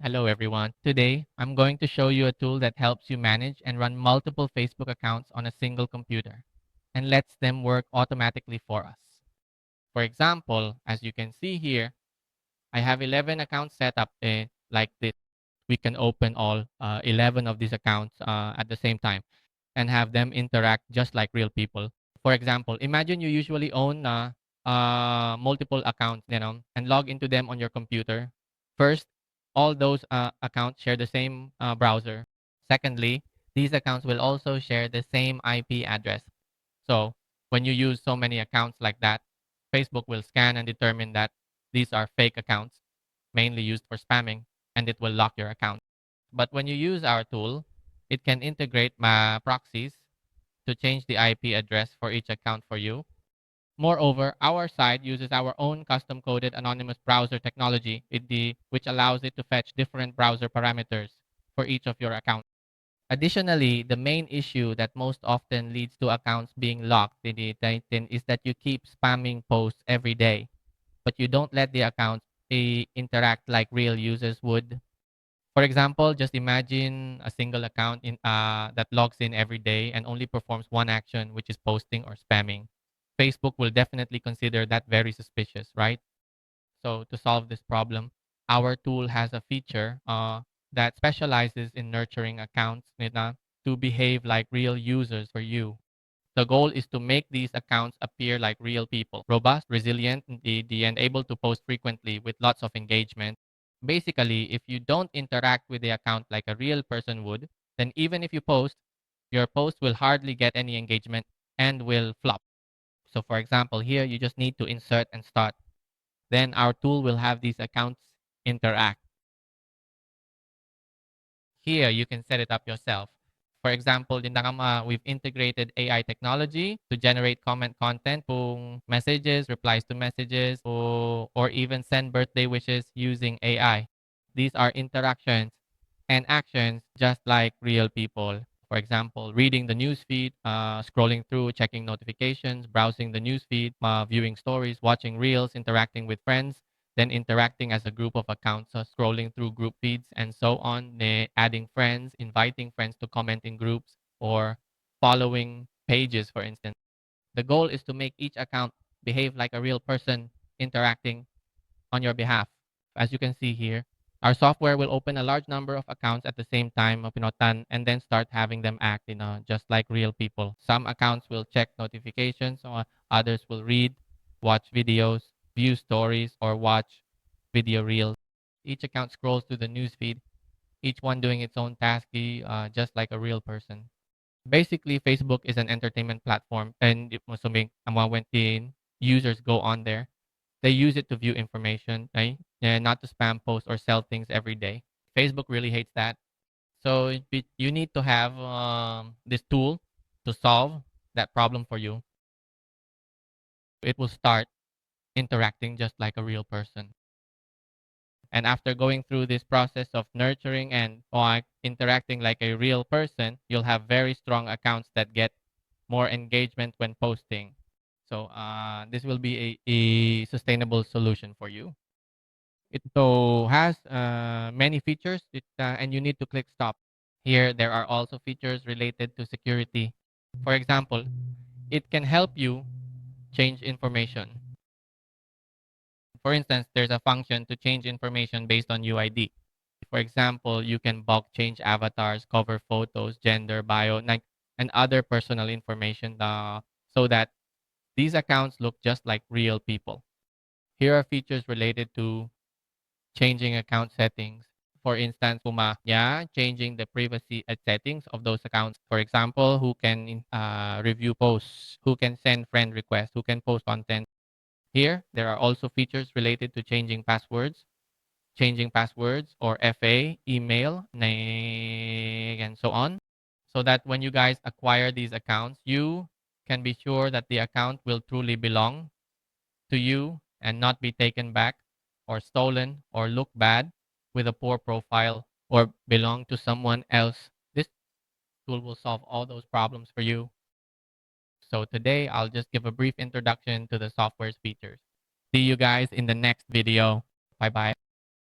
Hello everyone. Today, I'm going to show you a tool that helps you manage and run multiple Facebook accounts on a single computer and lets them work automatically for us. For example, as you can see here, I have 11 accounts set up like this. We can open all 11 of these accounts at the same time and have them interact just like real people. For example, imagine you usually own multiple accounts, and log into them on your computer. First, all those accounts share the same browser. Secondly, these accounts will also share the same IP address. So when you use so many accounts like that, Facebook will scan and determine that these are fake accounts, mainly used for spamming, and it will lock your account. But when you use our tool, it can integrate proxies to change the IP address for each account for you. Moreover, our site uses our own custom coded anonymous browser technology, which allows it to fetch different browser parameters for each of your accounts. Additionally, the main issue that most often leads to accounts being locked in the Titan is that you keep spamming posts every day, but you don't let the accounts interact like real users would. For example, just imagine a single account that logs in every day and only performs one action, which is posting or spamming. Facebook will definitely consider that very suspicious, right? So, to solve this problem, our tool has a feature that specializes in nurturing accounts to behave like real users for you. The goal is to make these accounts appear like real people, robust, resilient, and able to post frequently with lots of engagement. Basically, if you don't interact with the account like a real person would, then even if you post, your post will hardly get any engagement and will flop. So, for example, here you just need to insert and start. Then our tool will have these accounts interact. Here, you can set it up yourself. For example, we've integrated AI technology to generate comment content, kung messages, replies to messages, or even send birthday wishes using AI. These are interactions and actions just like real people. For example, reading the newsfeed, scrolling through, checking notifications, browsing the newsfeed, viewing stories, watching reels, interacting with friends, then interacting as a group of accounts, scrolling through group feeds and so on, adding friends, inviting friends to comment in groups, or following pages, for instance. The goal is to make each account behave like a real person interacting on your behalf. As you can see here, our software will open a large number of accounts at the same time, and then start having them act, just like real people. Some accounts will check notifications, or others will read, watch videos, view stories, or watch video reels. Each account scrolls through the newsfeed, each one doing its own task, just like a real person. Basically, Facebook is an entertainment platform, and when the users go on there, they use it to view information, right? And not to spam post or sell things every day. Facebook really hates that. So you need to have this tool to solve that problem for you. It will start interacting just like a real person. And after going through this process of nurturing and interacting like a real person, you'll have very strong accounts that get more engagement when posting. So this will be a sustainable solution for you. It so has many features, and you need to click stop. Here, there are also features related to security. For example, it can help you change information. For instance, there's a function to change information based on UID. For example, you can bulk change avatars, cover photos, gender, bio, and other personal information so that these accounts look just like real people. Here are features related to changing account settings. For instance, changing the privacy settings of those accounts. For example, who can review posts, who can send friend requests, who can post content. Here, there are also features related to changing passwords or FA, email, and so on. So that when you guys acquire these accounts, you can be sure that the account will truly belong to you and not be taken back or stolen or look bad with a poor profile or belong to someone else. This tool will solve all those problems for you. So today I'll just give a brief introduction to the software's features. See you guys in the next video. Bye bye.